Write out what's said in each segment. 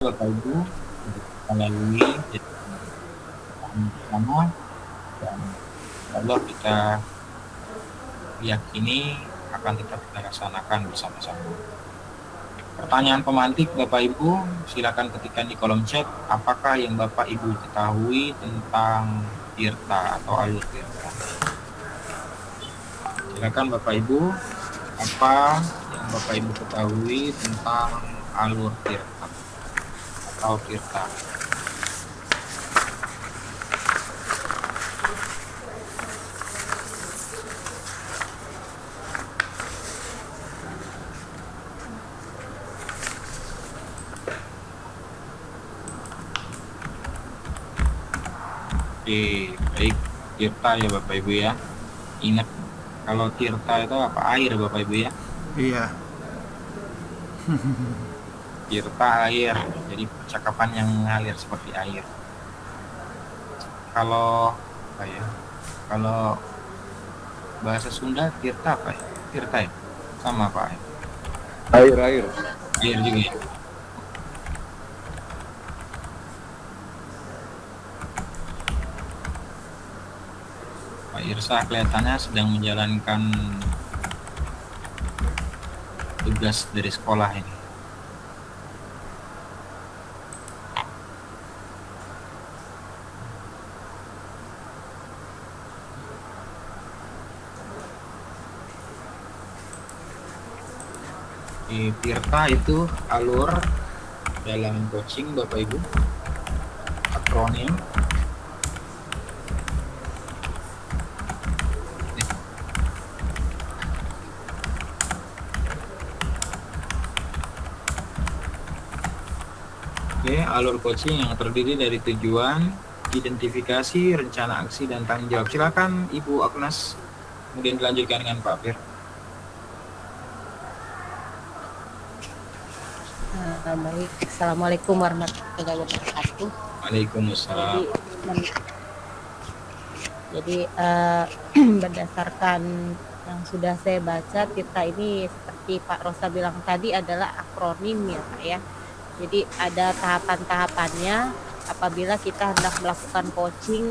Bapak Ibu untuk kita lalui bersama dan insya Allah kita yakini akan tetap kita laksanakan bersama-sama. Pertanyaan pemantik Bapak Ibu, silakan ketikkan di kolom chat apakah yang Bapak Ibu ketahui tentang tirta atau alur tirta. Silakan Bapak Ibu, apa yang Bapak Ibu ketahui tentang alur tirta atau tirta. Oke, baik. Tirta ya Bapak Ibu ya. Ingat, kalau tirta itu apa? Air Bapak Ibu ya. Iya. Tirta air, jadi percakapan yang mengalir seperti air. Kalau apa ya? Kalau bahasa Sunda tirta apa ya? Tirta ya? Sama Pak ya? Air. Air juga ya. Pak Irsa kelihatannya sedang menjalankan tugas dari sekolah ini. Tirta itu alur dalam coaching Bapak Ibu, akronim. Oke, alur coaching yang terdiri dari tujuan, identifikasi, rencana aksi, dan tanggung jawab. Silakan Ibu Agnes, kemudian dilanjutkan dengan Pak Fir. Baik, Assalamualaikum warahmatullahi wabarakatuh. Waalaikumsalam. Jadi berdasarkan yang sudah saya baca, tirta ini seperti Pak Rosa bilang tadi adalah akronim ya Pak ya. Jadi ada tahapan-tahapannya apabila kita hendak melakukan coaching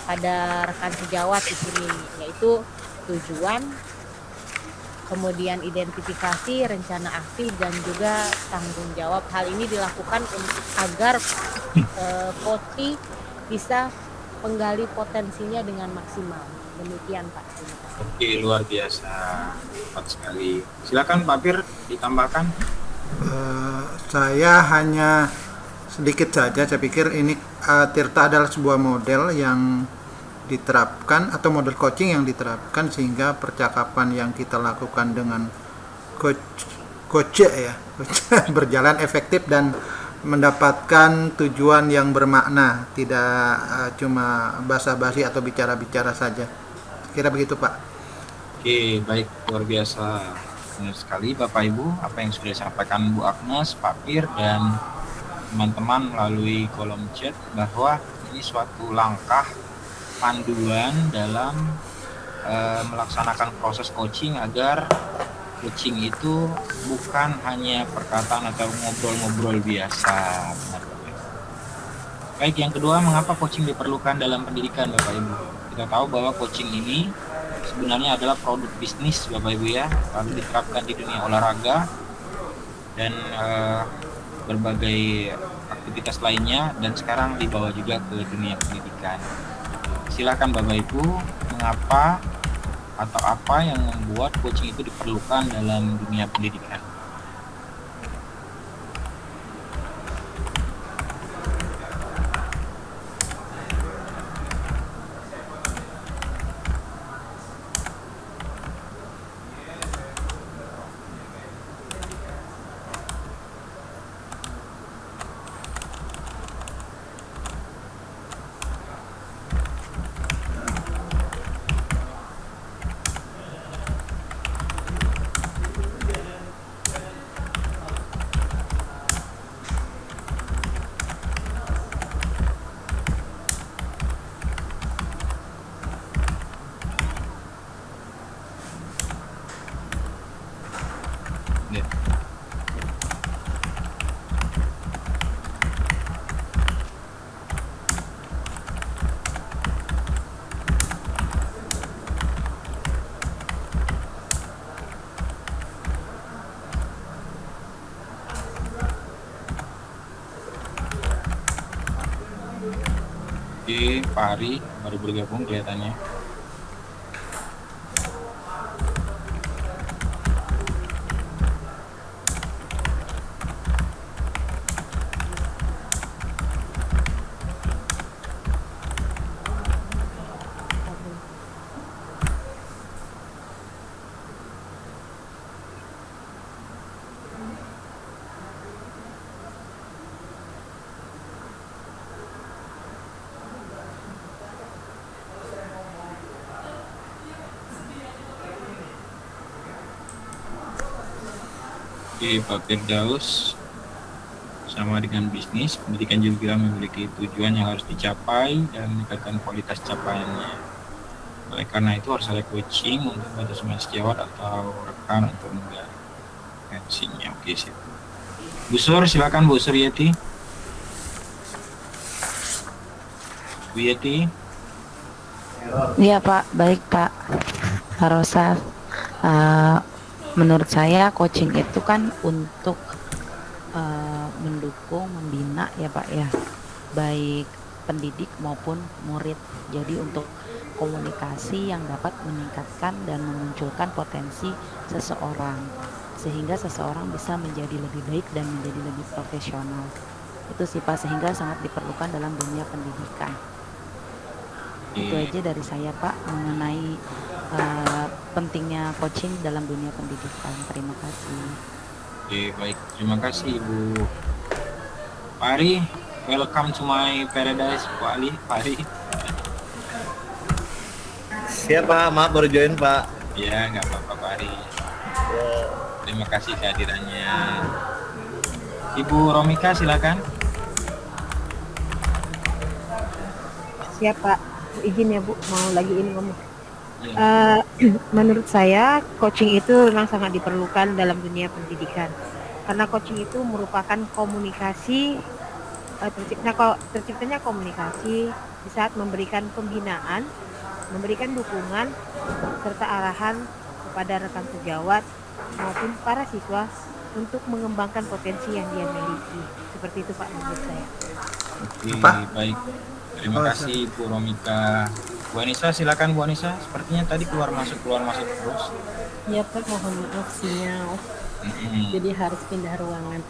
pada rekan sejawat di sini, yaitu tujuan, kemudian identifikasi, rencana aksi, dan juga tanggung jawab. Hal ini dilakukan agar coaching bisa menggali potensinya dengan maksimal. Demikian Pak. Oke, luar biasa, cepat sekali. Silakan Pak Fir ditambahkan. Saya hanya sedikit saja. Saya pikir ini tirta adalah sebuah model yang diterapkan atau model coaching yang diterapkan sehingga percakapan yang kita lakukan dengan coach ya berjalan efektif dan mendapatkan tujuan yang bermakna, tidak cuma basa-basi atau bicara-bicara saja. Kira begitu Pak. Oke, baik, luar biasa. Benar sekali Bapak Ibu, apa yang sudah disampaikan Bu Agnes, Pak Fir, dan teman-teman melalui kolom chat bahwa ini suatu langkah panduan dalam melaksanakan proses coaching agar coaching itu bukan hanya perkataan atau ngobrol-ngobrol biasa. Baik, yang kedua, mengapa coaching diperlukan dalam pendidikan Bapak Ibu? Kita tahu bahwa coaching ini sebenarnya adalah produk bisnis Bapak Ibu ya, lalu diterapkan di dunia olahraga dan berbagai aktivitas lainnya, dan sekarang dibawa juga ke dunia pendidikan. Silakan Bapak Ibu, mengapa atau apa yang membuat coaching itu diperlukan dalam dunia pendidikan? Oke, Pak Ari baru bergabung kelihatannya. Oke, Pak Firdaus, sama dengan bisnis, pendidikan juga memiliki tujuan yang harus dicapai dan meningkatkan kualitas capaiannya. Oleh karena itu harus ada coaching untuk bantu semua sejawat atau rekan untuk enggak tensinya. Oke, sip. Bu Sur, silakan Bu Suryati. Bu Yati. Iya Pak, baik Pak Rosa. Eh, menurut saya coaching itu kan untuk mendukung, membina ya Pak ya, baik pendidik maupun murid. Jadi untuk komunikasi yang dapat meningkatkan dan memunculkan potensi seseorang, sehingga seseorang bisa menjadi lebih baik dan menjadi lebih profesional. Itu sih Pak, sehingga sangat diperlukan dalam dunia pendidikan. Itu aja dari saya Pak mengenai pentingnya coaching dalam dunia pendidikan. Terima kasih. Oke, baik. Terima kasih Ibu. Pak Ari, welcome to my paradise, Pak Ari. Siap Pak, maaf baru join Pak. Ya, nggak apa-apa Pak Ari. Terima kasih kehadirannya. Ibu Romika, silakan. Siap Pak, izin ya Bu, mau lagi ini ngomong. Ya. Menurut saya coaching itu memang sangat diperlukan dalam dunia pendidikan, karena coaching itu merupakan komunikasi, terciptanya komunikasi di saat memberikan pembinaan, memberikan dukungan serta arahan kepada rekan sejawat maupun para siswa untuk mengembangkan potensi yang dia miliki. Seperti itu Pak menurut saya. Oke, Apa? baik. Terima kasih Bu Romika. Bu Anissa, silakan Bu Anissa. Sepertinya tadi keluar masuk terus. Ya Pak, mohon maaf sinyal. Jadi harus pindah ruangan.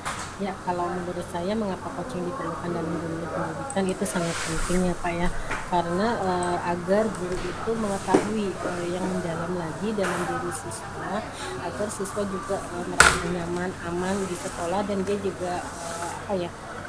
Ya, kalau menurut saya mengapa coaching diperlukan dalam dunia pendidikan itu sangat penting ya Pak ya. Karena agar guru itu mengetahui yang mendalam lagi dalam diri siswa, agar siswa juga merasa nyaman, aman di sekolah, dan dia juga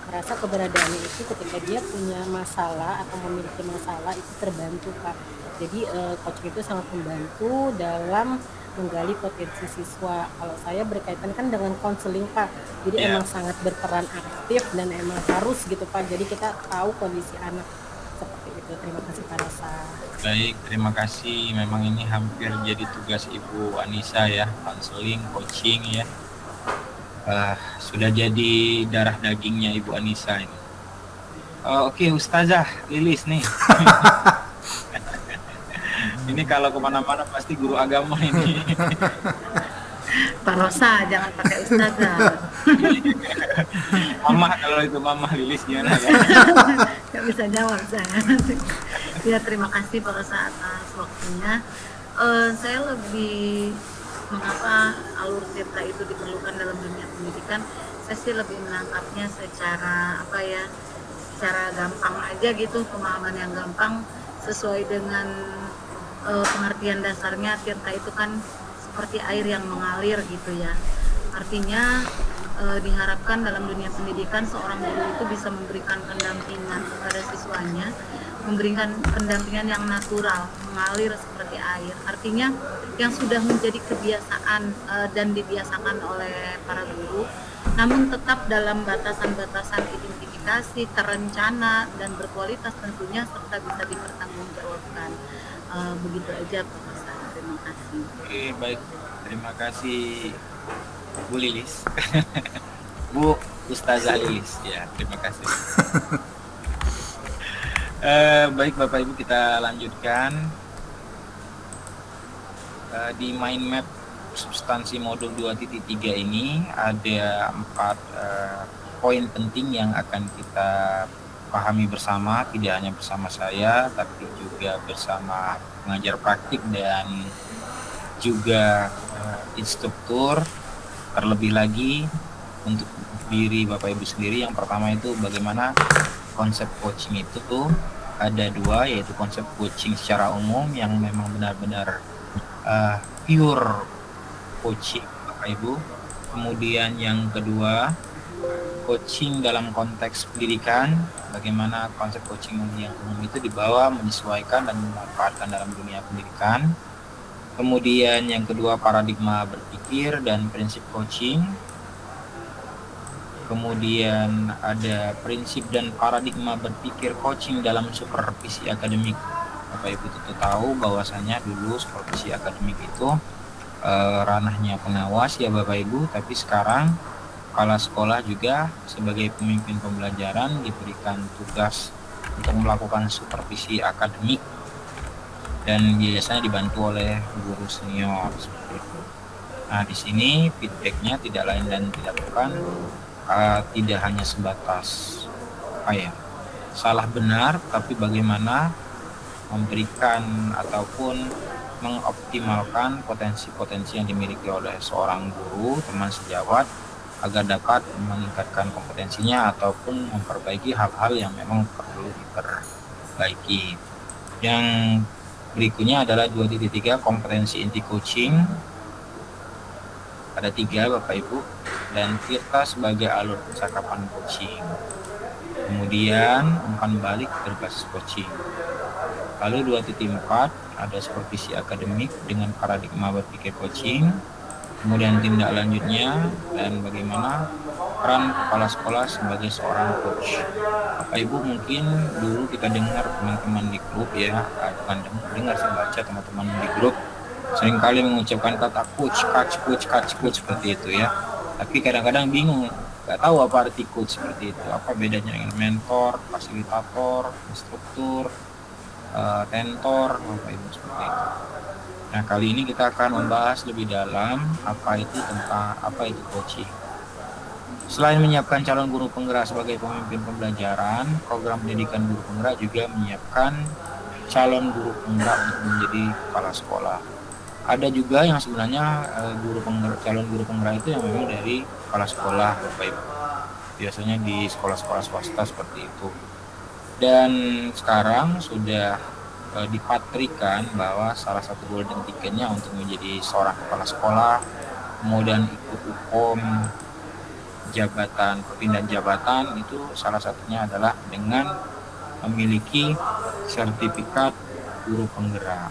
merasa keberadaannya itu ketika dia punya masalah atau memiliki masalah itu terbantu Pak. Jadi coaching itu sangat membantu dalam menggali potensi siswa. Kalau saya berkaitan kan dengan konseling Pak, jadi emang sangat berperan aktif dan emang harus gitu Pak. Jadi kita tahu kondisi anak seperti itu. Terima kasih Pak Rosa. Baik, terima kasih. Memang ini hampir jadi tugas Ibu Anissa ya, konseling, coaching ya. Sudah jadi darah dagingnya Ibu Anissa ini. Oke, Ustazah Lilis nih. Ini kalau kemana-mana pasti guru agama ini. Pak Rosa, jangan pakai Ustazah. Mama, kalau itu Mama Lilis gimana ya? Nggak bisa jawab saya. Ya, terima kasih Pak Rosa atas waktunya. Saya lebih mengapa alur tirta itu diperlukan dalam dunia pendidikan, saya sih lebih menangkapnya secara secara gampang aja gitu, pemahaman yang gampang sesuai dengan pengertian dasarnya. Tirta itu kan seperti air yang mengalir gitu ya, artinya diharapkan dalam dunia pendidikan seorang guru itu bisa memberikan pendampingan kepada siswanya, memberikan pendampingan yang natural, mengalir seperti air. Artinya yang sudah menjadi kebiasaan dan dibiasakan oleh para guru, namun tetap dalam batasan-batasan identifikasi, terencana, dan berkualitas tentunya, serta bisa dipertanggungjawabkan. Begitu aja Pak Rosa. Terima kasih. Oke, baik. Terima kasih Bu Lilis. Bu Ustazah Lilis ya, terima kasih. Baik Bapak Ibu, kita lanjutkan. Di mind map substansi modul 2.3 ini ada 4 poin penting yang akan kita pahami bersama, tidak hanya bersama saya, tapi juga bersama pengajar praktik dan juga instruktur. Terlebih lagi untuk diri Bapak Ibu sendiri, yang pertama itu bagaimana konsep coaching itu tuh ada dua, yaitu konsep coaching secara umum yang memang benar-benar pure coaching Bapak Ibu. Kemudian yang kedua, coaching dalam konteks pendidikan, bagaimana konsep coaching yang umum itu dibawa, menyesuaikan dan dimanfaatkan dalam dunia pendidikan. Kemudian yang kedua, paradigma berpikir dan prinsip coaching. Kemudian ada prinsip dan paradigma berpikir coaching dalam supervisi akademik. Bapak Ibu tentu tahu bahwasanya dulu supervisi akademik itu ranahnya pengawas ya Bapak Ibu, tapi sekarang kepala sekolah juga sebagai pemimpin pembelajaran diberikan tugas untuk melakukan supervisi akademik dan biasanya dibantu oleh guru senior seperti itu. Nah, di sini feedbacknya tidak lain dan tidak bukan tidak hanya sebatas salah benar, tapi bagaimana memberikan ataupun mengoptimalkan potensi-potensi yang dimiliki oleh seorang guru, teman sejawat, agar dapat meningkatkan kompetensinya ataupun memperbaiki hal-hal yang memang perlu diperbaiki. Yang berikutnya adalah 2.3 kompetensi inti coaching. Ada 3 Bapak Ibu, dan Tirta sebagai alur percakapan coaching. Kemudian umpan balik berbasis coaching. Lalu 2.4 ada supervisi akademik dengan paradigma berpikir coaching. Kemudian tindak lanjutnya dan bagaimana peran kepala sekolah sebagai seorang coach. Bapak Ibu mungkin dulu kita dengar teman-teman di grup ya, bukan dengar sih, baca teman-teman di grup seringkali mengucapkan kata coach seperti itu ya. Tapi kadang-kadang bingung, nggak tahu apa arti coach seperti itu. Apa bedanya dengan mentor, fasilitator, instruktur, tentor, Bapak Ibu seperti itu. Nah, kali ini kita akan membahas lebih dalam apa itu coaching. Selain menyiapkan calon guru penggerak sebagai pemimpin pembelajaran, program pendidikan guru penggerak juga menyiapkan calon guru penggerak untuk menjadi kepala sekolah. Ada juga yang sebenarnya calon guru penggerak itu yang memang dari kepala sekolah, Bapak Ibu. Biasanya di sekolah-sekolah swasta seperti itu. Dan sekarang sudah dipatrikan bahwa salah satu golden ticketnya untuk menjadi seorang kepala sekolah, kemudian ikut UPOM, perpindahan jabatan, itu salah satunya adalah dengan memiliki sertifikat guru penggerak.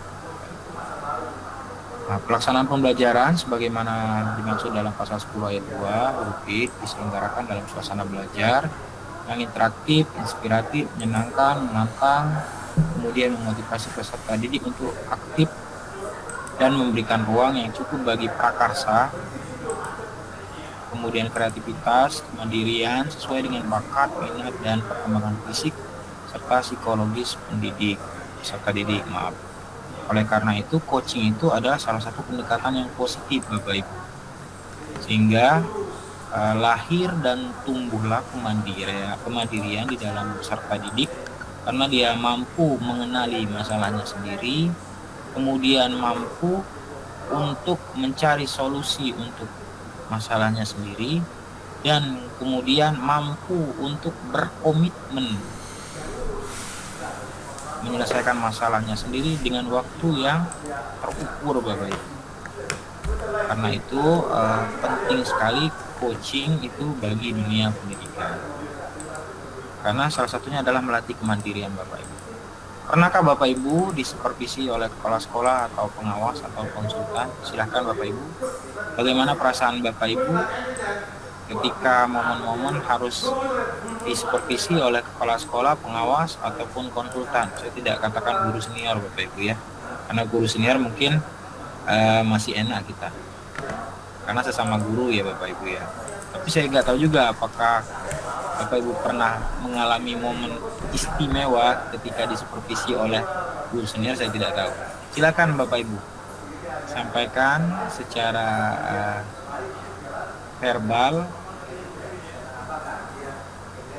Nah, pelaksanaan pembelajaran sebagaimana dimaksud dalam pasal 10 ayat 2 huruf I diselenggarakan dalam suasana belajar yang interaktif, inspiratif, menyenangkan, menantang, kemudian memotivasi peserta didik untuk aktif dan memberikan ruang yang cukup bagi prakarsa, kemudian kreativitas, kemandirian sesuai dengan bakat, minat, dan perkembangan fisik serta psikologis peserta didik. Oleh karena itu, coaching itu adalah salah satu pendekatan yang positif, Bapak Ibu, sehingga lahir dan tumbuhlah kemandirian di dalam peserta didik, karena dia mampu mengenali masalahnya sendiri, kemudian mampu untuk mencari solusi untuk masalahnya sendiri, dan kemudian mampu untuk berkomitmen menyelesaikan masalahnya sendiri dengan waktu yang terukur, Bapak Ibu. Karena itu penting sekali coaching itu bagi dunia pendidikan. Karena salah satunya adalah melatih kemandirian, Bapak Ibu. Pernahkah Bapak Ibu disupervisi oleh kepala sekolah atau pengawas atau konsultan? Silahkan Bapak Ibu. Bagaimana perasaan Bapak Ibu ketika momen-momen harus disupervisi oleh kepala sekolah, pengawas, ataupun konsultan? Saya tidak katakan guru senior, Bapak Ibu ya. Karena guru senior mungkin masih enak kita, karena sesama guru ya Bapak Ibu ya. Tapi saya nggak tahu juga apakah Bapak Ibu pernah mengalami momen istimewa ketika disupervisi oleh guru senior. Saya tidak tahu. Silakan Bapak Ibu sampaikan secara verbal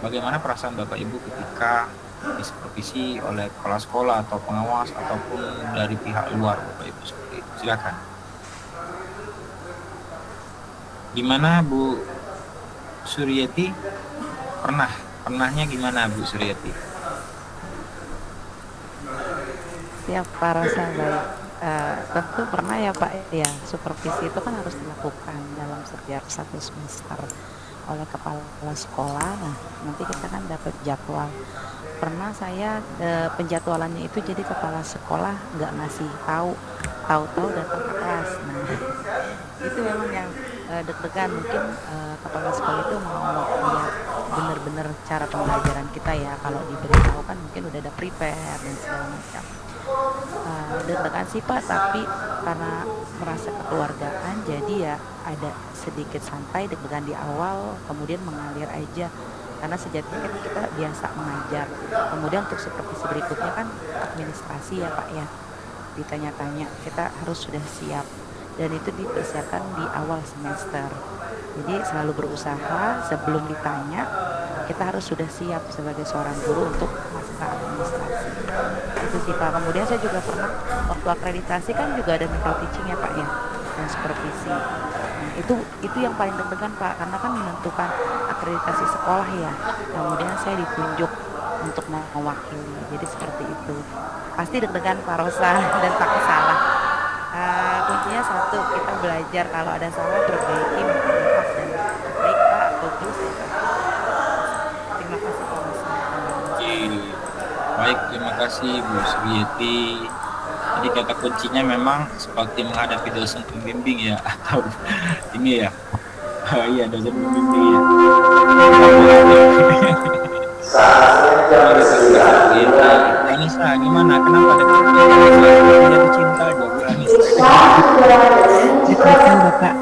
bagaimana perasaan Bapak Ibu ketika disupervisi oleh kepala sekolah atau pengawas ataupun dari pihak luar Bapak Ibu seperti itu? Silakan. Gimana Bu Suryati? Pernahnya gimana Bu Suryati? Siap Pak Rosa, baik. Tentu pernah ya Pak ya, supervisi itu kan harus dilakukan dalam setiap satu semester oleh kepala sekolah. Nah, nanti kita kan dapat jadwal. Pernah saya penjadwalannya itu jadi kepala sekolah nggak ngasih tahu datang ke kelas. Nah, itu memang yang deg-degan. Mungkin kepala sekolah itu mau lihat benar-benar cara pembelajaran kita ya. Kalau diberitahu kan mungkin udah ada prepare dan segala macam. Deg-degan sih Pak, tapi karena merasa kekeluargaan jadi ya ada sedikit santai, deg-degan di awal, kemudian mengalir aja karena sejatinya kan kita biasa mengajar. Kemudian untuk supervisi berikutnya kan administrasi ya Pak ya, ditanya-tanya, kita harus sudah siap dan itu dipersiapkan di awal semester. Jadi selalu berusaha sebelum ditanya kita harus sudah siap sebagai seorang guru untuk masuk ke administrasi. Itu sih Pak. Kemudian saya juga pernah waktu akreditasi kan juga ada micro teaching ya Pak ya, dan supervisi. Nah, itu yang paling deg-degan Pak, karena kan menentukan akreditasi sekolah ya. Kemudian saya ditunjuk untuk mewakili. Jadi seperti itu. Pasti deg-degan Pak Rosa dan takut salah. Kuncinya satu, kita belajar kalau ada salah perbaiki, minta maaf dan baik Pak atau Bu saya kasih. Terima kasih Pak Rosa. Oke. Baik, terima kasih Bu Suryati. Jadi kata kuncinya memang seperti menghadapi dosen pembimbing ya, atau ini ya. Iya, dosen pembimbing ya. Anissa, gimana? Kenapa jatuh cinta Bu Anissa? Deg-degan Bapak.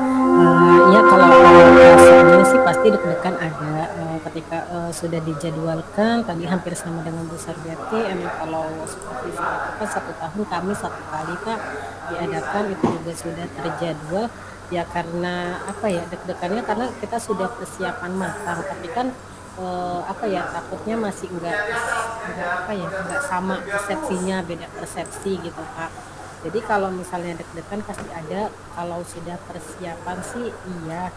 Ya kalau sebelumnya sih pasti deg-degan ada ketika sudah dijadwalkan tadi hampir sama dengan Bu Suryati. Emang kalau supervisi itu kan 1 tahun kami 1 kali Pak diadakan, itu juga sudah terjadwal ya. Karena apa ya, deg-degannya karena kita sudah persiapan matang, tapi kan takutnya masih enggak sama persepsinya, beda persepsi gitu Pak. Jadi kalau misalnya deg-degan pasti ada, kalau sudah persiapan sih iya.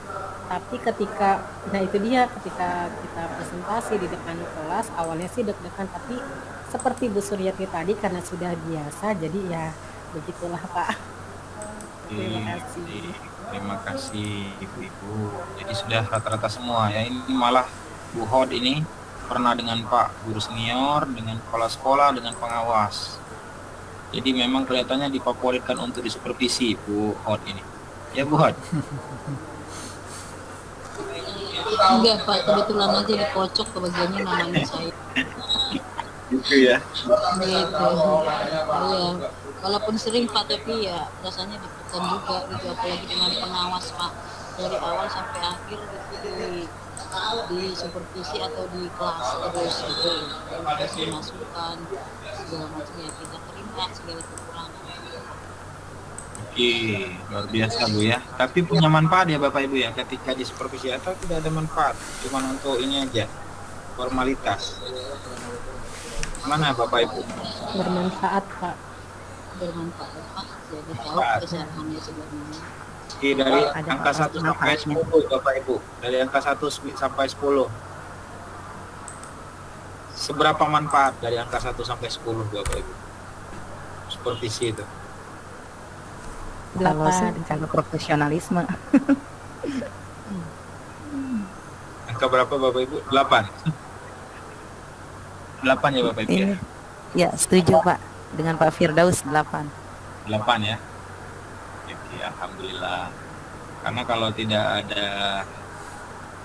Tapi ketika ketika kita presentasi di depan kelas awalnya sih deg-degan, tapi seperti Bu Suryati tadi karena sudah biasa jadi ya begitulah Pak. Terima kasih. Terima kasih Ibu-ibu. Jadi sudah rata-rata semua ya. Ini malah Bu Hod ini pernah dengan Pak Guru Senior, dengan kepala sekolah, dengan pengawas. Jadi memang kelihatannya difavoritkan untuk disupervisi Bu Hod ini. Ya Bu Hod? Enggak Pak, kebetulan aja dikocok kebagiannya namanya saya. Gitu ya? Gitu. Iya. Walaupun sering Pak, tapi ya rasanya ditekan juga gitu, apalagi dengan pengawas Pak. Dari awal sampai akhir gitu di supervisi atau di kelas terus gitu. Kasih masukan segala macam ya, kita terima segala kekurangan. Oke, luar biasa Bu ya. Tapi punya manfaat ya Bapak Ibu ya ketika di supervisi, atau tidak ada manfaat? Cuman untuk ini aja, formalitas. Mana Bapak Ibu? Bermanfaat Pak. Bermanfaat Pak, jadi tahu kesalahannya sebenarnya. Oke, dari angka 1 sampai 10 Bapak Ibu. Dari angka 1 sampai 10. Seberapa manfaat dari angka 1 sampai 10 Bapak Ibu? Supervisi itu. Kalau sih kalau profesionalisme. Angka berapa Bapak Ibu? 8. 8 ya Bapak Ibu ya? Ya, setuju Pak. Dengan Pak Firdaus 8. 8 ya. Oke, alhamdulillah. Karena kalau tidak ada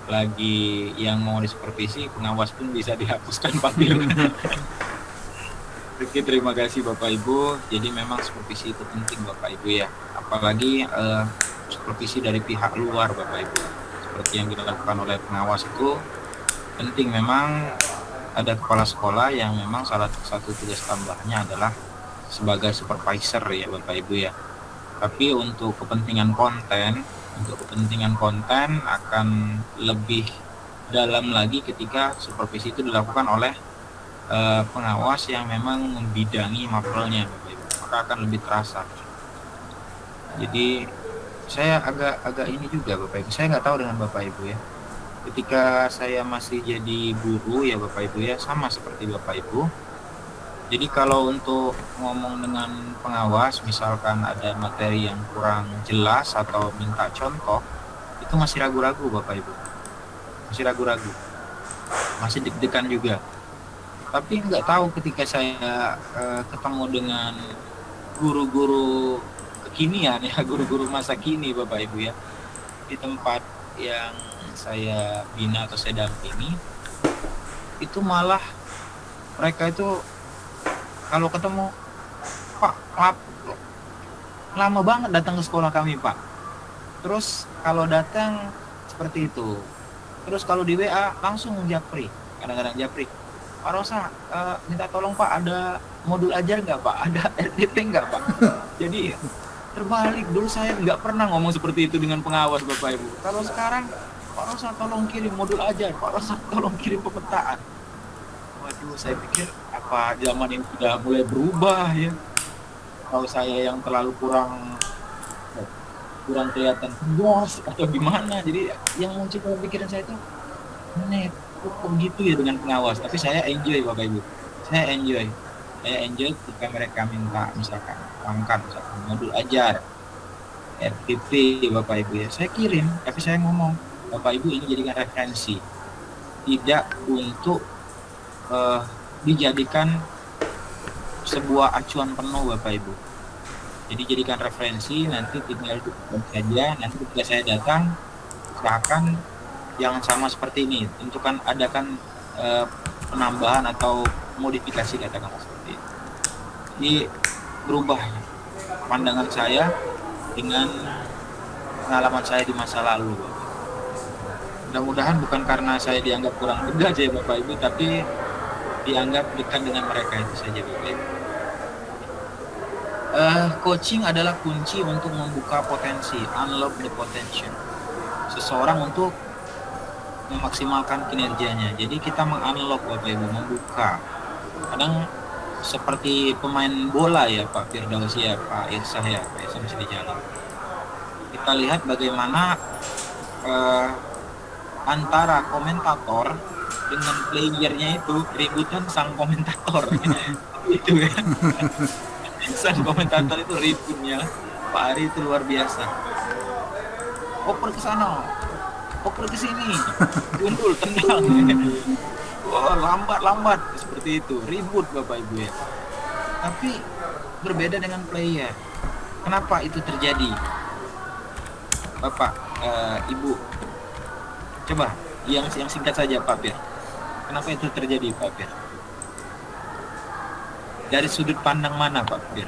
lagi yang mau disupervisi, pengawas pun bisa dihapuskan Pak Fir. Oke, terima kasih Bapak Ibu. Jadi memang supervisi itu penting Bapak Ibu ya. Apalagi supervisi dari pihak luar Bapak Ibu. Seperti yang dilakukan oleh pengawas itu penting. Memang ada kepala sekolah yang memang salah satu tugas tambahnya adalah sebagai supervisor ya Bapak Ibu ya. Tapi untuk kepentingan konten akan lebih dalam lagi ketika supervisi itu dilakukan oleh pengawas yang memang membidangi mapelnya, Bapak Ibu. Maka akan lebih terasa. Jadi saya agak ini juga Bapak Ibu. Saya nggak tahu dengan Bapak Ibu ya. Ketika saya masih jadi guru ya Bapak Ibu ya, sama seperti Bapak Ibu. Jadi kalau untuk ngomong dengan pengawas, misalkan ada materi yang kurang jelas atau minta contoh, itu masih ragu-ragu Bapak Ibu. Masih ragu-ragu. Masih deg-degan juga. Tapi nggak tahu ketika saya ketemu dengan guru-guru kekinian ya, guru-guru masa kini Bapak Ibu ya, di tempat yang saya bina atau saya dampingi, itu malah mereka itu kalau ketemu, Pak, lama banget datang ke sekolah kami Pak. Terus kalau datang seperti itu. Terus kalau di WA langsung japri, kadang-kadang japri. Pak Rosa, minta tolong Pak, ada modul ajar nggak Pak? Ada RTP nggak Pak? Jadi terbalik, dulu saya nggak pernah ngomong seperti itu dengan pengawas Bapak Ibu. Kalau sekarang, Pak Rosa tolong kirim modul ajar, Pak Rosa tolong kirim pemetaan. Waduh, saya pikir apa zaman ini sudah mulai berubah ya? Kalau saya yang terlalu kurang kelihatan bos atau gimana? Jadi yang muncul dalam pikiran saya itu, ini kok gitu ya dengan pengawas. Tapi saya enjoy Bapak Ibu, saya enjoy ketika mereka minta misalkan misalkan modul ajar RTP Bapak Ibu ya, saya kirim. Tapi saya ngomong, Bapak Ibu ini jadikan referensi, tidak untuk dijadikan sebuah acuan penuh Bapak Ibu. Jadi jadikan referensi, nanti tinggal saja. Nanti ketika saya datang, silakan yang sama seperti ini, tentukan adakan penambahan atau modifikasi katakanlah seperti itu. Jadi berubah pandangan saya dengan pengalaman saya di masa lalu. Mudah-mudahan bukan karena saya dianggap kurang tegas ya Bapak Ibu, tapi dianggap dekat dengan mereka, itu saja Bapak Ibu. Coaching adalah kunci untuk membuka potensi, unlock the potential seseorang untuk memaksimalkan kinerjanya. Jadi kita mengunlock Bapak Ibu, membuka. Kadang seperti pemain bola ya Pak Firdaus ya, Pak Irsah ya, Pak Irsah masih di jalan. Kita lihat bagaimana antara komentator dengan playernya itu ributan sang komentator. Itu kan. Sang komentator itu ributnya Pak Ari itu luar biasa. Oper ke sana, oper ke sini, gundul, tendang. Oh, lambat seperti itu, ribut Bapak Ibu ya. Tapi berbeda dengan player. Kenapa itu terjadi? Bapak, Ibu, coba yang singkat saja Pak Pir. Kenapa itu terjadi Pak Pir? Dari sudut pandang mana Pak Pir?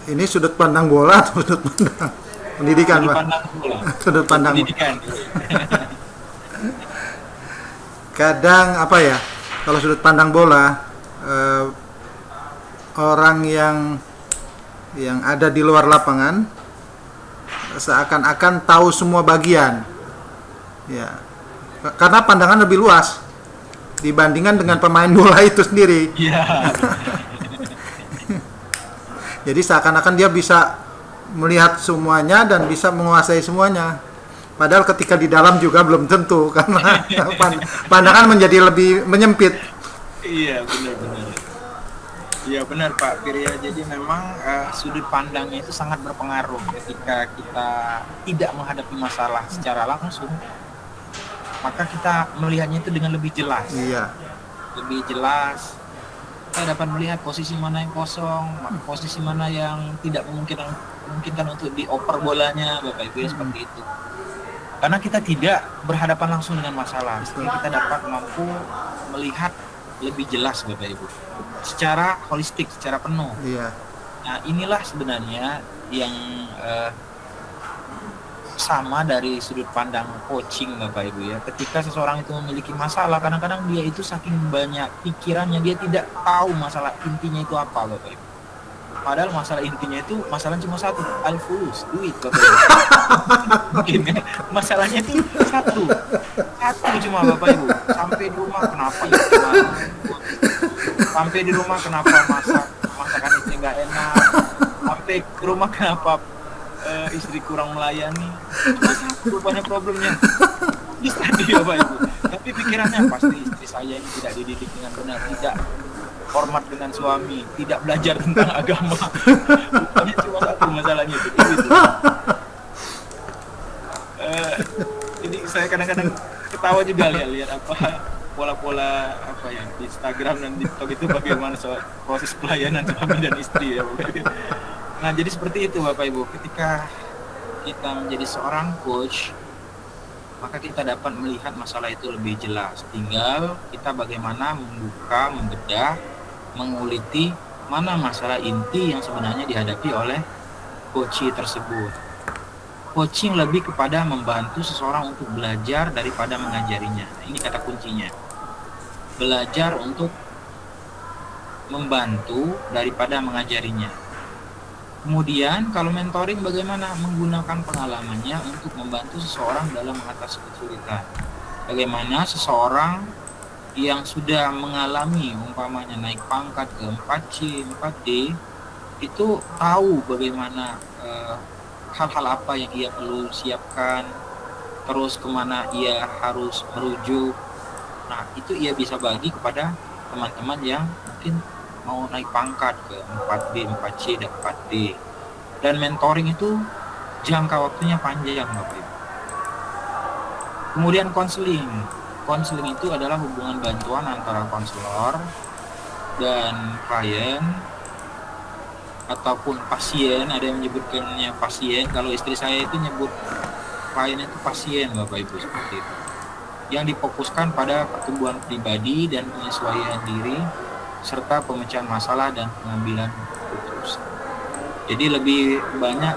Ini sudut pandang bola atau sudut pandang pendidikan Pak? Sudut pandang pendidikan. Kadang apa ya, kalau sudut pandang bola, orang yang ada di luar lapangan seakan-akan tahu semua bagian ya, karena pandangan lebih luas dibandingkan dengan pemain bola itu sendiri. Jadi seakan-akan dia bisa melihat semuanya dan bisa menguasai semuanya. Padahal ketika di dalam juga belum tentu, karena pandangan menjadi lebih menyempit. Iya benar. Iya benar Pak Pir ya. Jadi memang sudut pandangnya itu sangat berpengaruh ketika kita tidak menghadapi masalah secara langsung. Maka kita melihatnya itu dengan lebih jelas. Iya. Lebih jelas. Kita dapat melihat posisi mana yang kosong, posisi mana yang tidak memungkinkan untuk dioper bolanya, Bapak Ibu ya, seperti itu. Karena kita tidak berhadapan langsung dengan masalah, sehingga kita dapat mampu melihat lebih jelas Bapak Ibu, secara holistik, secara penuh. Iya. Nah inilah sebenarnya yang sama dari sudut pandang coaching Bapak Ibu ya. Ketika seseorang itu memiliki masalah, kadang-kadang dia itu saking banyak pikirannya, dia tidak tahu masalah intinya itu apa Bapak Ibu. Padahal masalah intinya itu masalahnya cuma satu, al-fulus, duit Bapak Ibu. Mungkin ya, masalahnya itu satu cuma Bapak Ibu. Sampai di rumah kenapa ya cuma sampai di rumah kenapa masakan istri nggak enak, sampai ke rumah kenapa istri kurang melayani, cuma satu banyak problemnya. Bisa dia Bapak Ibu. Tapi pikirannya pasti istri saya ini tidak dididik dengan benar, tidak hormat dengan suami, tidak belajar tentang agama. Bukannya cuma satu masalahnya itu. Jadi saya kadang-kadang ketawa juga lihat pola-pola apa ya di Instagram dan TikTok itu bagaimana soal proses pelayanan suami dan istri ya Bapak Ibu. Nah jadi seperti itu Bapak Ibu, ketika kita menjadi seorang coach maka kita dapat melihat masalah itu lebih jelas. Tinggal kita bagaimana membuka, membedah, menguliti mana masalah inti yang sebenarnya dihadapi oleh coachee tersebut. Coaching lebih kepada membantu seseorang untuk belajar daripada mengajarinya. Nah, ini kata kuncinya. Belajar untuk membantu daripada mengajarinya. Kemudian kalau mentoring bagaimana menggunakan pengalamannya untuk membantu seseorang dalam mengatasi kesulitan. Bagaimana seseorang yang sudah mengalami umpamanya naik pangkat ke 4C, 4D itu tahu bagaimana hal-hal apa yang ia perlu siapkan, terus kemana ia harus merujuk. Nah itu ia bisa bagi kepada teman-teman yang mungkin mau naik pangkat ke 4B, 4C, dan 4D. Dan mentoring itu jangka waktunya panjang Bapak Ibu. Kemudian konseling. Konseling itu adalah hubungan bantuan antara konselor dan klien ataupun pasien. Ada yang menyebutkannya pasien, kalau istri saya itu nyebut klien itu pasien Bapak Ibu, seperti itu. Yang difokuskan pada pertumbuhan pribadi dan penyesuaian diri serta pemecahan masalah dan pengambilan keputusan. Jadi lebih banyak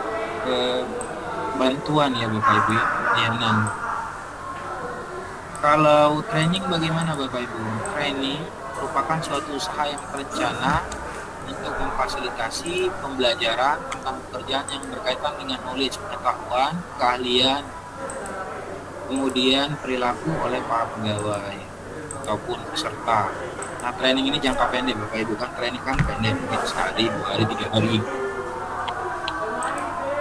bantuan ya Bapak Ibu, layanan. Kalau training bagaimana Bapak Ibu? Training merupakan suatu usaha yang terencana untuk memfasilitasi pembelajaran tentang pekerjaan yang berkaitan dengan knowledge, pengetahuan, keahlian, kemudian perilaku oleh para pegawai ataupun peserta. Nah training ini jangka pendek Bapak Ibu, kan training kan pendek, mungkin sekali, 2 hari, 3 hari.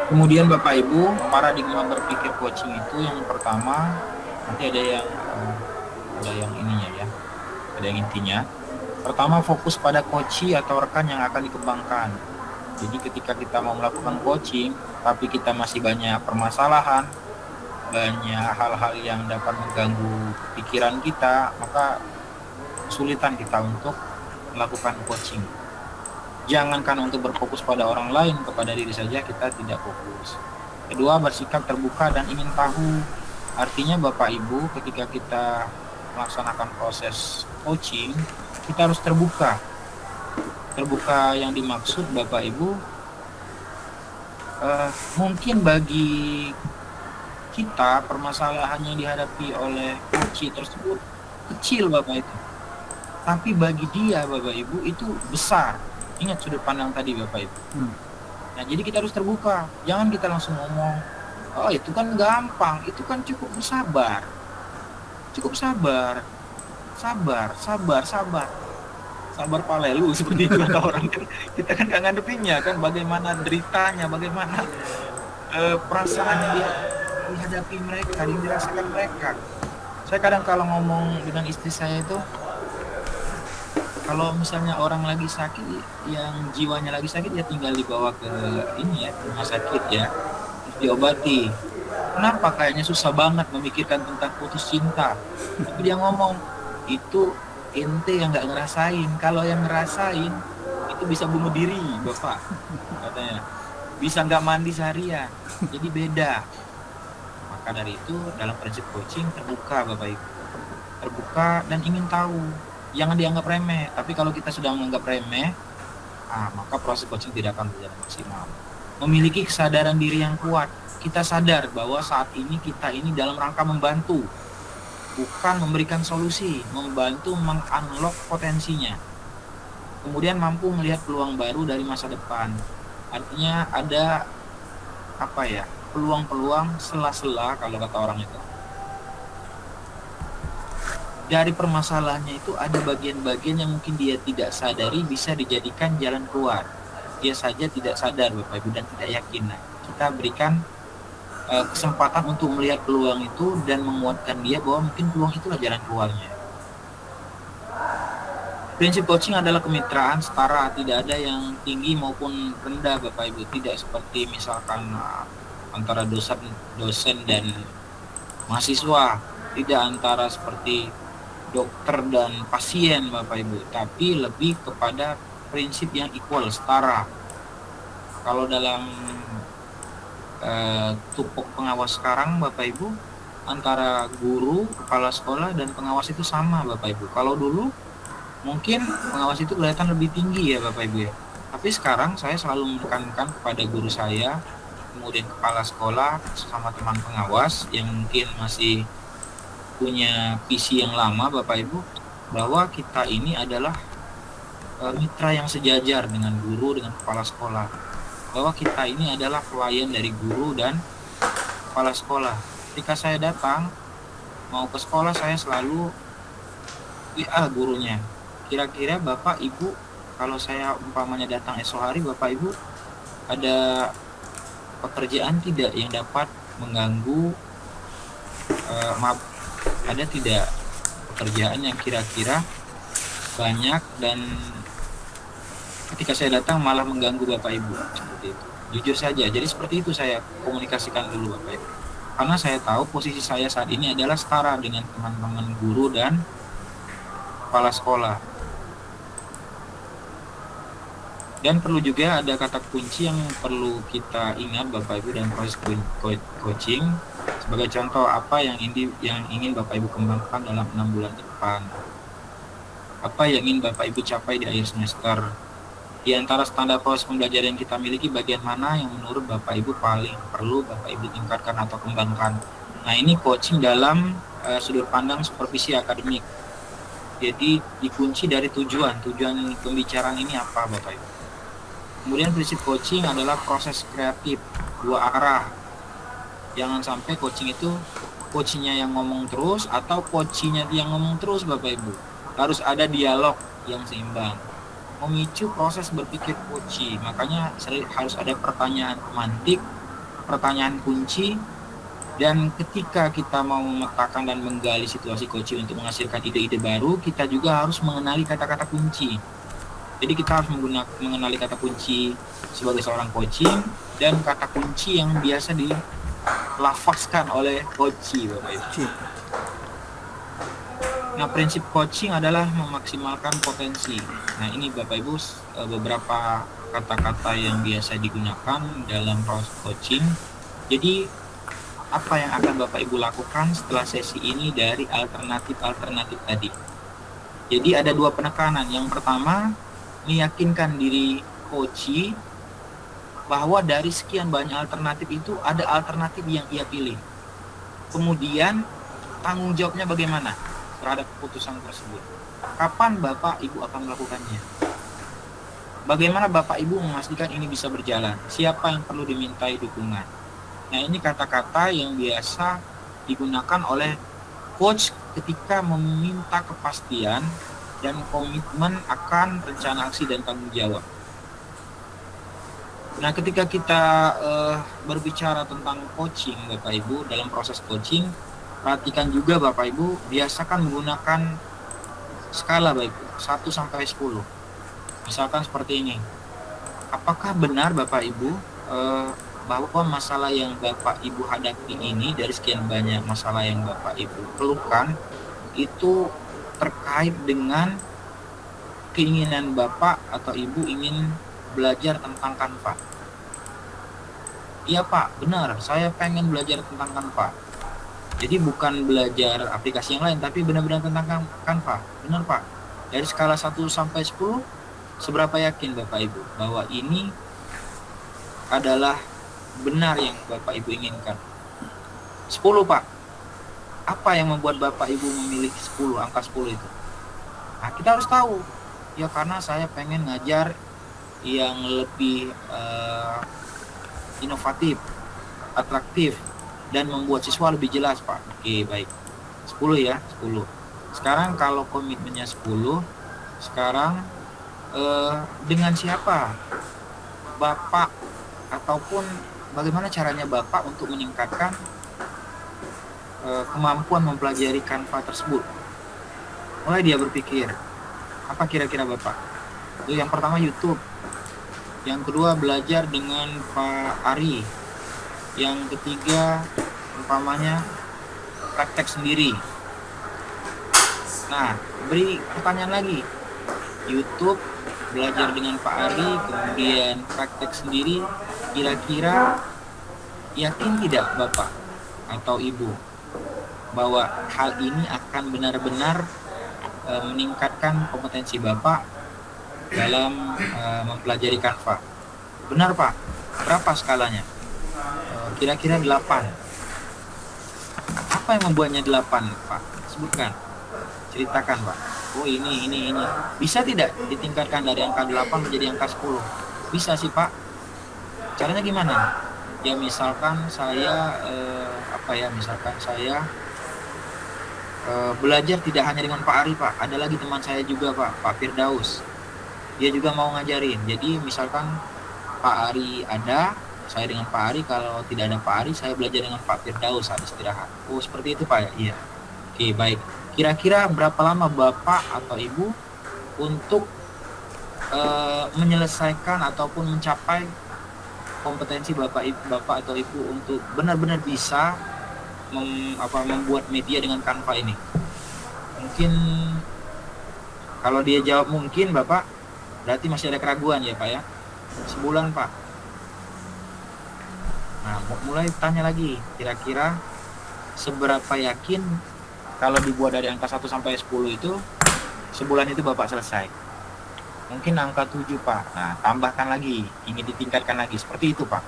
Kemudian Bapak Ibu, paradigma berpikir coaching itu yang pertama, nanti ada yang ininya ya, ada yang intinya. Pertama, fokus pada coachee atau rekan yang akan dikembangkan. Jadi ketika kita mau melakukan coaching tapi kita masih banyak permasalahan, banyak hal-hal yang dapat mengganggu pikiran kita, maka kesulitan kita untuk melakukan coaching. Jangankan untuk berfokus pada orang lain, kepada diri saja kita tidak fokus. Kedua, bersikap terbuka dan ingin tahu. Artinya Bapak Ibu, ketika kita melaksanakan proses coaching, kita harus terbuka. Terbuka yang dimaksud Bapak Ibu, mungkin bagi kita permasalahan yang dihadapi oleh coachee tersebut kecil Bapak itu. Tapi bagi dia Bapak Ibu itu besar. Ingat sudut pandang tadi Bapak Ibu. Nah jadi kita harus terbuka. Jangan kita langsung ngomong, oh itu kan gampang, itu kan cukup bersabar. Cukup sabar. Sabar palelu seperti itu kata orang kan. Kita kan gak ngadepinnya kan, bagaimana deritanya, bagaimana perasaan yang dihadapi mereka, yang dirasakan mereka. Saya kadang kalau ngomong dengan istri saya itu, kalau misalnya orang lagi sakit, yang jiwanya lagi sakit, ya tinggal dibawa ke ini ya, rumah sakit ya, terus diobati. Kenapa kayaknya susah banget memikirkan tentang putus cinta? Tapi dia ngomong, itu ente yang nggak ngerasain. Kalau yang ngerasain itu bisa bunuh diri Bapak, katanya. Bisa nggak mandi seharian. Jadi beda. Maka dari itu dalam prinsip coaching terbuka Bapak Ibu. Terbuka dan ingin tahu. Jangan dianggap remeh. Tapi kalau kita sudah menganggap remeh, maka proses coaching tidak akan berjalan maksimal. Memiliki kesadaran diri yang kuat. Kita sadar bahwa saat ini kita ini dalam rangka membantu, bukan memberikan solusi, membantu mengunlock potensinya. kemudian mampu melihat peluang baru dari masa depan. Artinya ada peluang-peluang sela-sela kalau kata orang itu. Dari permasalahannya itu ada bagian-bagian yang mungkin dia tidak sadari bisa dijadikan jalan keluar. Dia saja tidak sadar Bapak Ibu dan tidak yakin. Nah, kita berikan kesempatan untuk melihat peluang itu dan menguatkan dia bahwa mungkin peluang itulah jalan keluarnya. Prinsip coaching adalah kemitraan setara, tidak ada yang tinggi maupun rendah Bapak Ibu, tidak seperti misalkan antara dosen dan mahasiswa, tidak antara seperti dokter dan pasien Bapak Ibu, tapi lebih kepada prinsip yang equal, setara. Kalau dalam tupuk pengawas sekarang Bapak Ibu, antara guru, kepala sekolah dan pengawas itu sama Bapak Ibu. Kalau dulu mungkin pengawas itu kelihatan lebih tinggi ya Bapak Ibu ya. Tapi sekarang saya selalu menekankan kepada guru saya, kemudian kepala sekolah sama teman pengawas yang mungkin masih punya visi yang lama Bapak Ibu, bahwa kita ini adalah mitra yang sejajar dengan guru, dengan kepala sekolah. Bahwa kita ini adalah pelayan dari guru dan kepala sekolah. Ketika saya datang mau ke sekolah, saya selalu WA gurunya. Kira-kira Bapak Ibu, kalau saya umpamanya datang esok hari, Bapak Ibu ada pekerjaan tidak yang dapat mengganggu, ada tidak pekerjaan yang kira-kira banyak dan ketika saya datang malah mengganggu Bapak Ibu, seperti itu. Jujur saja, jadi seperti itu saya komunikasikan dulu Bapak Ibu. Karena saya tahu posisi saya saat ini adalah setara dengan teman-teman guru dan kepala sekolah. Dan perlu juga ada kata kunci yang perlu kita ingat Bapak Ibu dalam proses coaching. Sebagai contoh, apa yang ingin Bapak Ibu kembangkan dalam 6 bulan ke depan? Apa yang ingin Bapak Ibu capai di akhir semester? Di antara standar proses pembelajaran yang kita miliki, bagian mana yang menurut Bapak Ibu paling perlu Bapak Ibu tingkatkan atau kembangkan? Nah, ini coaching dalam sudut pandang supervisi akademik. Jadi dikunci dari tujuan pembicaraan ini apa Bapak Ibu? Kemudian prinsip coaching adalah proses kreatif, dua arah. Jangan sampai coaching itu coachingnya yang ngomong terus atau coachingnya yang ngomong terus Bapak Ibu. Harus ada dialog yang seimbang. Memicu proses berpikir coaching. Makanya harus ada pertanyaan pemantik, pertanyaan kunci, dan ketika kita mau memetakan dan menggali situasi coaching untuk menghasilkan ide-ide baru, kita juga harus mengenali kata-kata kunci. Jadi kita harus mengenali kata kunci sebagai seorang coaching dan kata kunci yang biasa dilafazkan oleh coaching Bapak Ibu. Nah, prinsip coaching adalah memaksimalkan potensi. Nah, ini Bapak Ibu beberapa kata-kata yang biasa digunakan dalam proses coaching. Jadi apa yang akan Bapak Ibu lakukan setelah sesi ini dari alternatif-alternatif tadi? Jadi ada dua penekanan. Yang pertama, meyakinkan diri coachee bahwa dari sekian banyak alternatif itu ada alternatif yang ia pilih. Kemudian tanggung jawabnya bagaimana terhadap keputusan tersebut. Kapan Bapak Ibu akan melakukannya? Bagaimana Bapak Ibu memastikan ini bisa berjalan? Siapa yang perlu dimintai dukungan? Nah, ini kata-kata yang biasa digunakan oleh coach ketika meminta kepastian dan komitmen akan rencana aksi dan tanggung jawab. Nah, ketika kita berbicara tentang coaching Bapak Ibu, dalam proses coaching, perhatikan juga Bapak Ibu, biasakan menggunakan skala Bapak Ibu, 1 sampai 10. Misalkan seperti ini. Apakah benar Bapak Ibu bahwa masalah yang Bapak Ibu hadapi ini, dari sekian banyak masalah yang Bapak Ibu keluhkan, itu terkait dengan keinginan Bapak atau Ibu ingin belajar tentang Canva? Iya Pak, benar, saya pengen belajar tentang Canva. Jadi bukan belajar aplikasi yang lain, tapi benar-benar tentang Canva. Benar Pak, dari skala 1 sampai 10, seberapa yakin Bapak Ibu bahwa ini adalah benar yang Bapak Ibu inginkan? 10 Pak. Apa yang membuat Bapak Ibu memilih 10, angka 10 itu? Nah, kita harus tahu Ya karena saya pengen ngajar yang lebih inovatif, atraktif, dan membuat siswa lebih jelas, Pak. Oke, baik. 10 ya, 10. Sekarang kalau komitmennya 10, sekarang dengan siapa Bapak ataupun bagaimana caranya Bapak untuk meningkatkan kemampuan mempelajari Canva tersebut? Mulai dia berpikir, apa kira-kira Bapak? Itu yang pertama YouTube. Yang kedua belajar dengan Pak Ari. Yang ketiga umpamanya praktek sendiri. Nah, beri pertanyaan lagi. YouTube, belajar dengan Pak Ari, kemudian praktek sendiri. Kira-kira yakin tidak Bapak atau Ibu bahwa hal ini akan benar-benar meningkatkan kompetensi Bapak dalam mempelajari Canva? Benar Pak. Berapa skalanya? Kira-kira 8. Apa yang membuatnya 8 Pak? Sebutkan. Ceritakan Pak. Oh ini. Bisa tidak ditingkatkan dari angka 8 menjadi angka 10? Bisa sih Pak. Caranya gimana? Ya misalkan saya belajar tidak hanya dengan Pak Ari Pak. Ada lagi teman saya juga Pak Firdaus. Dia juga mau ngajarin. Jadi misalkan Pak Ari ada, saya dengan Pak Ari. Kalau tidak ada Pak Ari, saya belajar dengan Pak Firdaus saat istirahat. Oh seperti itu Pak ya? Iya. Oke baik. Kira-kira berapa lama Bapak atau Ibu untuk menyelesaikan ataupun mencapai kompetensi Bapak atau Ibu untuk benar-benar bisa membuat media dengan Canva ini? Mungkin kalau dia jawab mungkin Bapak, berarti masih ada keraguan ya Pak ya. Sebulan Pak. Nah mulai tanya lagi, kira-kira seberapa yakin kalau dibuat dari angka 1 sampai 10 itu sebulan itu Bapak selesai? Mungkin angka 7 Pak. Nah tambahkan lagi, ingin ditingkatkan lagi. Seperti itu Pak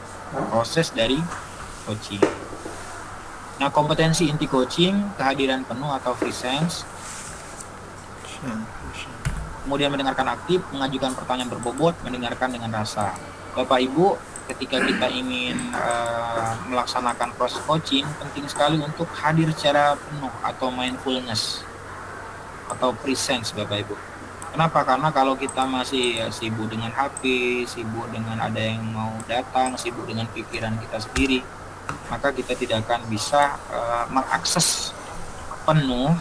proses dari coaching. Nah kompetensi inti coaching, kehadiran penuh atau presence, kemudian mendengarkan aktif, mengajukan pertanyaan berbobot, mendengarkan dengan rasa. Bapak Ibu, ketika kita ingin melaksanakan proses coaching, penting sekali untuk hadir secara penuh atau mindfulness atau presence Bapak Ibu. Kenapa? Karena kalau kita masih sibuk dengan HP, sibuk dengan ada yang mau datang, sibuk dengan pikiran kita sendiri, maka kita tidak akan bisa mengakses penuh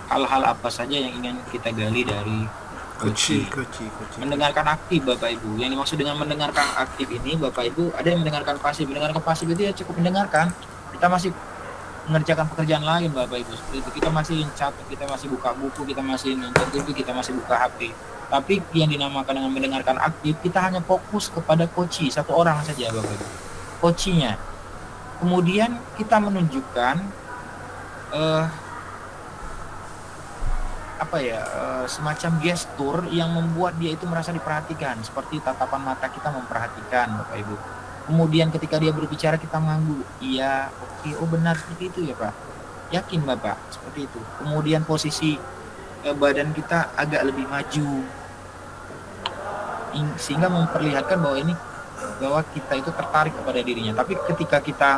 hal-hal apa saja yang ingin kita gali dari coaching. Mendengarkan aktif Bapak Ibu. Yang dimaksud dengan mendengarkan aktif ini Bapak Ibu, ada yang mendengarkan pasif. Mendengarkan pasif itu ya cukup mendengarkan. Kita masih mengerjakan pekerjaan lain Bapak Ibu. Seperti itu. Kita masih catat, kita masih buka buku, kita masih nonton TV, kita masih buka HP. Tapi yang dinamakan dengan mendengarkan aktif, kita hanya fokus kepada coaching, satu orang saja Bapak Ibu. Coachingnya. Kemudian kita menunjukkan semacam gestur yang membuat dia itu merasa diperhatikan, seperti tatapan mata kita memperhatikan Bapak Ibu. Kemudian ketika dia berbicara kita mengangguk, iya, oke, oh benar seperti itu ya Pak, yakin Bapak, seperti itu. Kemudian posisi badan kita agak lebih maju sehingga memperlihatkan bahwa kita itu tertarik kepada dirinya. Tapi ketika kita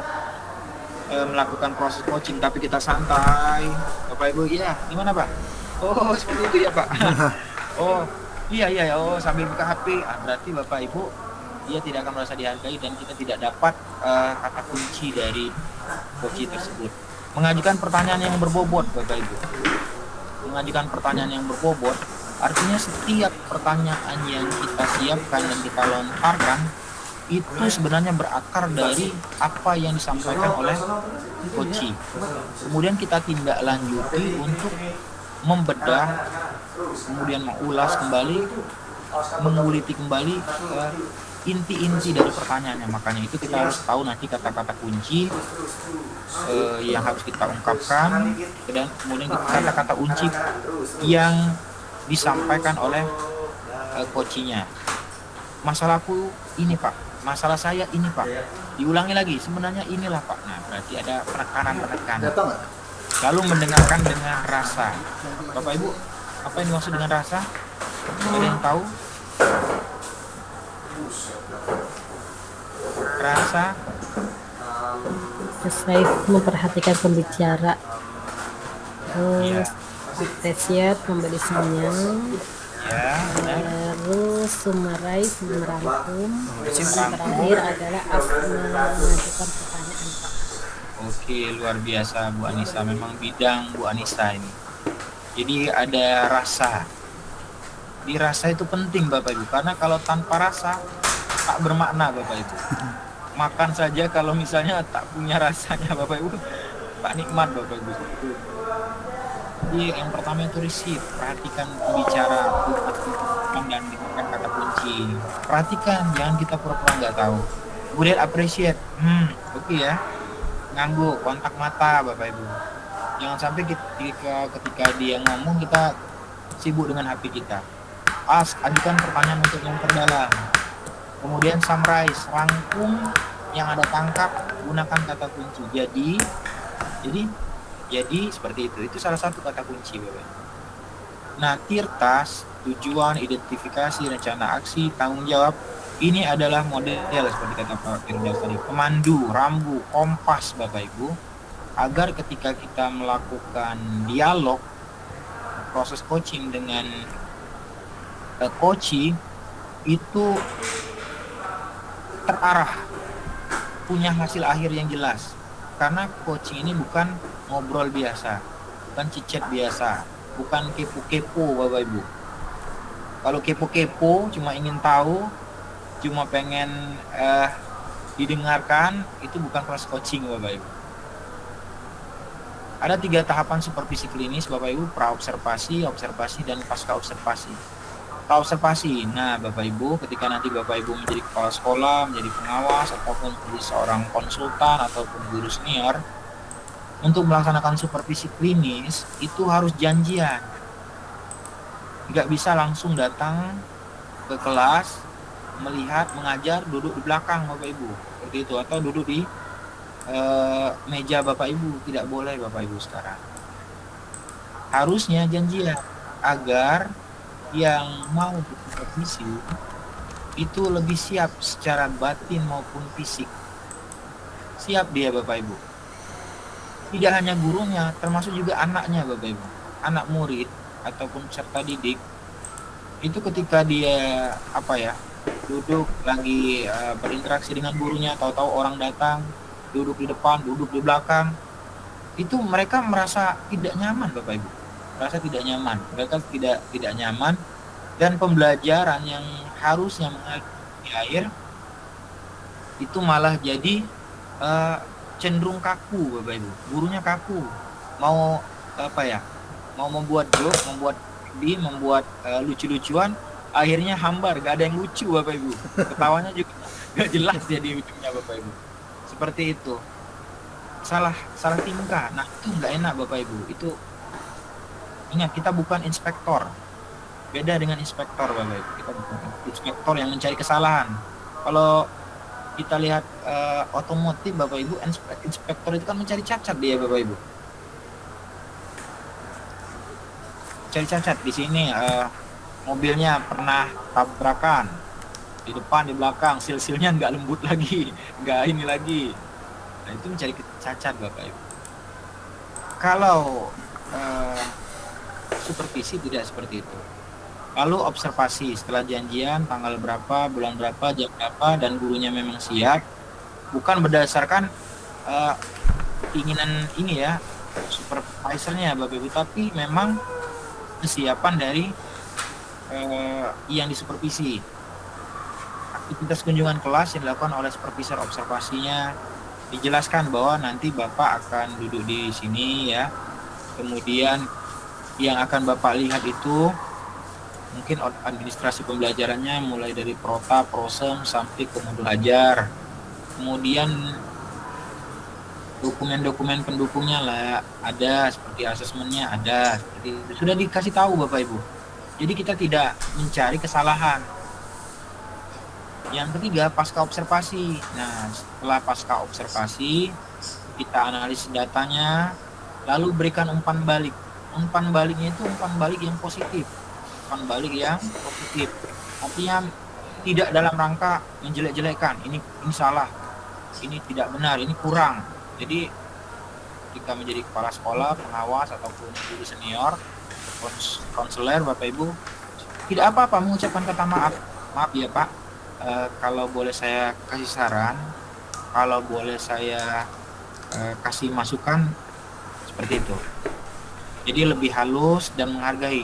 melakukan proses coaching tapi kita santai Bapak Ibu, iya gimana Pak? Oh seperti itu ya Pak. Oh iya oh sambil buka HP, berarti Bapak Ibu dia tidak akan merasa dihargai dan kita tidak dapat kata kunci dari coaching tersebut. Mengajukan pertanyaan yang berbobot Bapak Ibu. Mengajukan pertanyaan yang berbobot artinya setiap pertanyaan yang kita siapkan dan kita lontarkan itu sebenarnya berakar dari apa yang disampaikan oleh coaching. Kemudian kita tindak lanjuti untuk membedah, kemudian mengulas kembali, menguliti kembali inti-inti dari pertanyaannya. Makanya itu kita harus tahu nanti kata-kata kunci yang harus kita ungkapkan, dan kemudian kata-kata kunci yang disampaikan oleh coachingnya. Masalahku ini Pak, masalah saya ini Pak, diulangi lagi, sebenarnya inilah Pak. Nah berarti ada penekanan. Lalu mendengarkan dengan rasa. Bapak Ibu, Apa yang dimaksud dengan rasa? Ada yang tahu? Rasa Saya memperhatikan pembicara, ya, terus appreciate, memberi senyum, ya, benar. terus summarize, merangkum, Berarti yang terakhir merangkum. adalah mengajukan pertanyaan, Pak. Oke, luar biasa Bu Anissa. Memang bidang Bu Anissa ini. Jadi ada rasa. Di rasa itu penting Bapak Ibu, karena kalau tanpa rasa tak bermakna Bapak Ibu. Makan saja kalau misalnya tak punya rasanya Bapak Ibu, tak nikmat Bapak Ibu. Jadi yang pertama itu receive, perhatikan pembicara, dan dengarkan kata kunci. Perhatikan, jangan kita pura-pura nggak tahu. Kemudian appreciate, oke ya, ngangguk, kontak mata Bapak Ibu. Jangan sampai ketika dia ngomong kita sibuk dengan HP kita. Ajukan pertanyaan untuk yang terdalam. Kemudian summarize, rangkum yang ada tangkap, gunakan kata kunci. Jadi seperti itu. Itu salah satu kata kunci Bapak. Nah, tirtas, tujuan, identifikasi, rencana aksi, tanggung jawab, ini adalah model seperti kata Pak Firdaus tadi, pemandu, rambu, kompas Bapak Ibu, agar ketika kita melakukan dialog, proses coaching dengan coaching itu terarah, punya hasil akhir yang jelas. Karena coaching ini bukan ngobrol biasa, bukan cicet biasa, bukan kepo-kepo Bapak Ibu. Kalau kepo-kepo cuma ingin tahu, cuma pengen didengarkan, itu bukan kelas coaching Bapak Ibu. Ada 3 tahapan supervisi klinis Bapak Ibu, praobservasi, observasi, dan pasca observasi. Praobservasi, nah Bapak Ibu, ketika nanti Bapak Ibu menjadi kepala sekolah, menjadi pengawas, ataupun menjadi seorang konsultan ataupun guru senior, untuk melaksanakan supervisi klinis itu harus janjian. Nggak bisa langsung datang ke kelas, melihat, mengajar, duduk di belakang Bapak Ibu, seperti itu, atau duduk di meja Bapak Ibu. Tidak boleh Bapak Ibu sekarang. Harusnya janjian agar yang mau berkompetisi itu lebih siap secara batin maupun fisik. Siap dia Bapak Ibu. Tidak hanya gurunya, termasuk juga anaknya Bapak Ibu. Anak murid ataupun peserta didik itu ketika dia duduk lagi berinteraksi dengan gurunya, tahu-tahu orang datang, duduk di depan, duduk di belakang, itu mereka merasa tidak nyaman Bapak Ibu. Mereka tidak nyaman, dan pembelajaran yang harusnya mengalir di air itu malah jadi cenderung kaku Bapak Ibu. Gurunya kaku, mau membuat joke, membuat lucu-lucuan, akhirnya hambar, gak ada yang lucu Bapak Ibu. Ketawanya juga gak jelas jadi ujungnya Bapak Ibu. Seperti itu. Salah tingkah. Nah, itu nggak enak Bapak Ibu. Itu ingat, kita bukan inspektor. Beda dengan inspektor Bapak Ibu. Kita bukan inspektor yang mencari kesalahan. Kalau kita lihat otomotif Bapak Ibu, inspektor itu kan mencari cacat dia Bapak Ibu. Cari cacat di sini, mobilnya pernah tabrakan di depan, di belakang, sil-silnya nggak lembut lagi, nggak ini lagi. Nah, itu mencari cacat Bapak Ibu. Kalau supervisi tidak seperti itu. Lalu observasi, setelah janjian tanggal berapa, bulan berapa, jam berapa, dan gurunya memang siap, bukan berdasarkan keinginan ini ya, supervisornya Bapak Ibu, tapi memang kesiapan dari yang disupervisi. Aktivitas kunjungan kelas yang dilakukan oleh supervisor observasinya, dijelaskan bahwa nanti Bapak akan duduk di sini ya. Kemudian yang akan Bapak lihat itu mungkin administrasi pembelajarannya mulai dari prota, prosem sampai ke modul ajar. Kemudian dokumen-dokumen pendukungnya lah ada, seperti asesmennya ada, seperti itu. Sudah dikasih tahu Bapak Ibu. Jadi kita tidak mencari kesalahan. Yang ketiga, pasca observasi. Nah, setelah pasca observasi, kita analisis datanya, lalu berikan umpan balik. umpan baliknya itu umpan balik yang positif. Umpan balik yang positif. Artinya tidak dalam rangka menjelek-jelekan. Ini salah. Ini tidak benar, ini kurang. Jadi ketika menjadi kepala sekolah, pengawas ataupun guru senior, konselor, Bapak Ibu, tidak apa-apa mengucapkan kata maaf. Maaf ya Pak, kalau boleh saya kasih saran, kalau boleh saya kasih masukan seperti itu. Jadi lebih halus dan menghargai.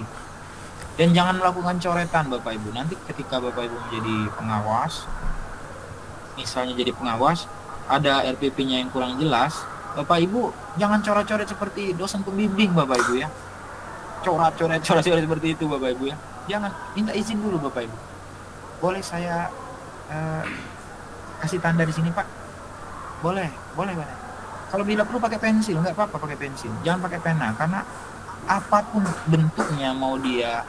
Dan jangan melakukan coretan Bapak Ibu. Nanti ketika Bapak Ibu menjadi pengawas, misalnya jadi pengawas, ada RPP-nya yang kurang jelas, Bapak Ibu jangan coret-coret seperti dosen pembimbing Bapak Ibu ya. Coret-coret seperti itu Bapak Ibu ya. Jangan, minta izin dulu Bapak Ibu. Boleh saya kasih tanda di sini Pak? Boleh. Kalau bila perlu pakai pensil, nggak apa-apa pakai pensil. Jangan pakai pena, karena apapun bentuknya, mau dia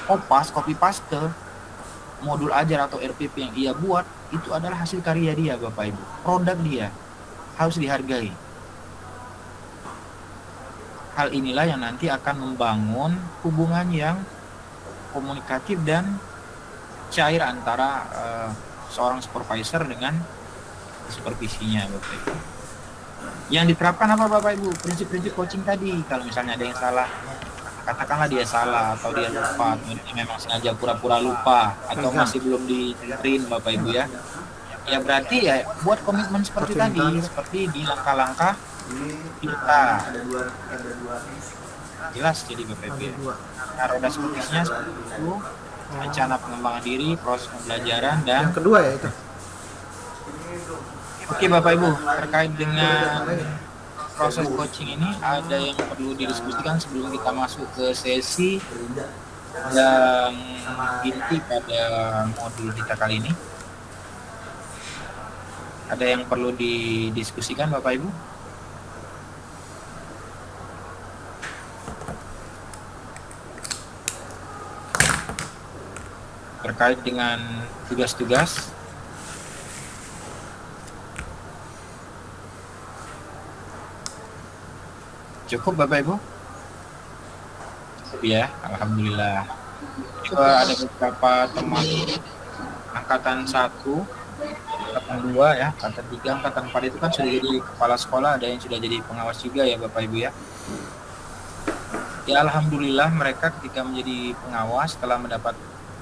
copy paste, modul ajar atau RPP yang ia buat, itu adalah hasil karya dia Bapak Ibu. Produk dia harus dihargai. Hal inilah yang nanti akan membangun hubungan yang komunikatif dan cair antara seorang supervisor dengan supervisinya Bapak Ibu. Yang diterapkan apa Bapak Ibu? Prinsip-prinsip coaching tadi. Kalau misalnya ada yang salah, katakanlah dia salah atau dia lupa, atau dia memang sengaja pura-pura lupa atau masih belum didengerin Bapak Ibu ya. Ya berarti ya buat komitmen seperti tadi, seperti di langkah-langkah kita. Jelas jadi Bapak Ibu ya. Nah, roda supervisinya seperti itu, rencana pengembangan diri, proses pembelajaran, dan yang kedua ya itu. Oke Bapak Ibu, terkait dengan proses coaching ini ada yang perlu didiskusikan sebelum kita masuk ke sesi yang inti pada modul kita kali ini. Ada yang perlu didiskusikan Bapak Ibu? Terkait dengan tugas-tugas. Cukup Bapak Ibu? Cukup ya, Alhamdulillah. Juga ada beberapa teman angkatan 1, angkatan 2 ya, angkatan 3, angkatan 4 itu kan sudah jadi kepala sekolah, ada yang sudah jadi pengawas juga ya Bapak Ibu ya. Ya Alhamdulillah mereka ketika menjadi pengawas setelah mendapat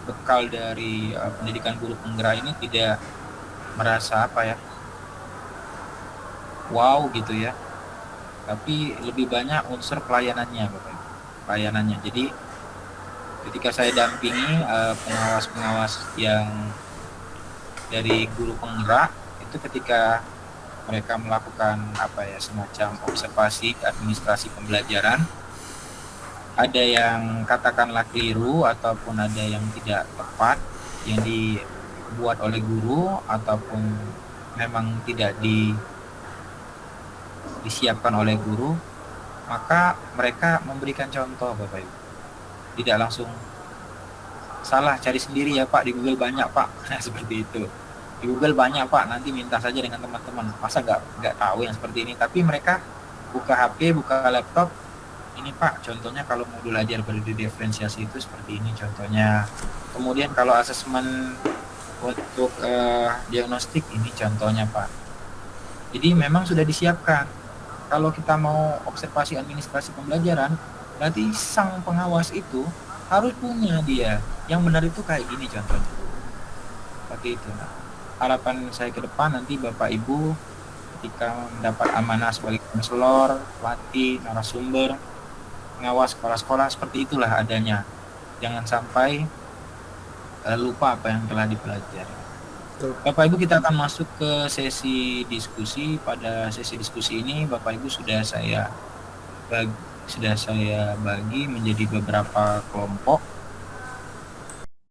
bekal dari pendidikan guru penggerak ini tidak merasa wow gitu ya, tapi lebih banyak unsur pelayanannya Bapak Ibu. Pelayanannya. Jadi ketika saya dampingi pengawas-pengawas yang dari guru penggerak itu, ketika mereka melakukan semacam observasi administrasi pembelajaran, ada yang katakanlah keliru ataupun ada yang tidak tepat yang dibuat oleh guru ataupun memang tidak disiapkan oleh guru, maka mereka memberikan contoh Bapak Ibu. Tidak langsung salah, cari sendiri ya Pak, di Google banyak Pak. Nah, seperti itu. Di Google banyak Pak, nanti minta saja dengan teman-teman. Masa nggak tahu yang seperti ini? Tapi mereka buka HP, buka laptop, ini Pak, contohnya kalau modul ajar berdiferensiasi itu seperti ini contohnya. Kemudian kalau asesmen untuk diagnostik, ini contohnya Pak. Jadi memang sudah disiapkan. Kalau kita mau observasi administrasi pembelajaran, berarti sang pengawas itu harus punya dia. Yang benar itu kayak gini contohnya. Seperti itu. Nah, harapan saya ke depan nanti Bapak Ibu ketika mendapat amanah sebagai konselor, pelatih, narasumber, pengawas kepala sekolah, seperti itulah adanya. Jangan sampai lupa apa yang telah dipelajari. Bapak Ibu, kita akan masuk ke sesi diskusi. Pada sesi diskusi ini Bapak Ibu sudah saya bagi menjadi beberapa kelompok